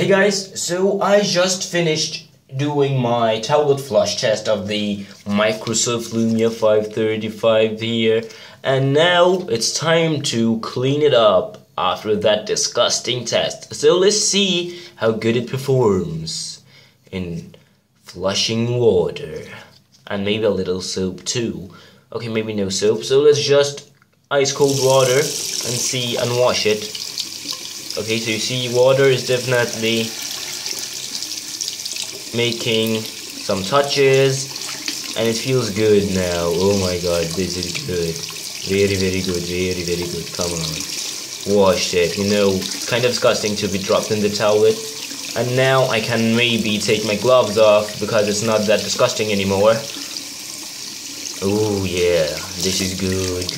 Hey guys, so I just finished doing my tablet flush test of the Microsoft Lumia 535 here, and now it's time to clean it up after that disgusting test. So let's see how good it performs in flushing water, and maybe a little soap too. Okay, maybe no soap, so let's just ice cold water and wash it. Okay, so you see water is definitely making some touches and it feels good now. Oh my god, this is good. Very good, very good. Come on. Washed it. You know, kind of disgusting to be dropped in the tablet. And now I can maybe take my gloves off because it's not that disgusting anymore. Oh yeah, this is good.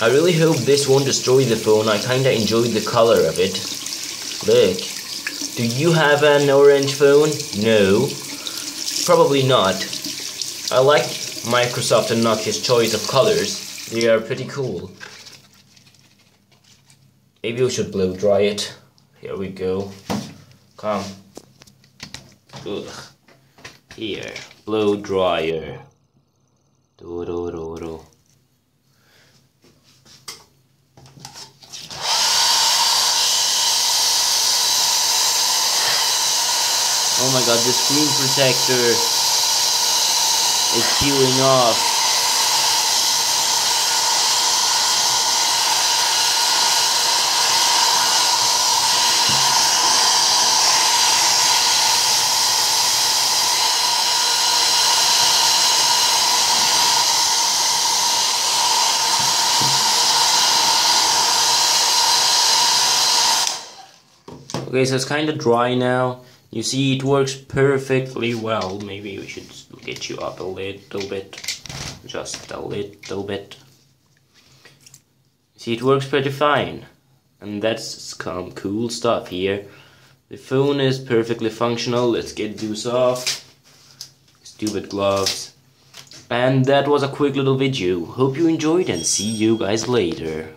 I really hope this won't destroy the phone. I kinda enjoyed the color of it. Look. Do you have an orange phone? No. Probably not. I like Microsoft and Nokia's choice of colors. They are pretty cool. Maybe we should blow dry it. Here we go. Come. Ugh. Here. Blow dryer. Do. Oh my god, the screen protector is peeling off. Okay, so it's kind of dry now. You see, it works perfectly well. Maybe we should get you up a little bit. Just a little bit. See, it works pretty fine. And that's some cool stuff here. The phone is perfectly functional. Let's get those off. Stupid gloves. And that was a quick little video. Hope you enjoyed and see you guys later.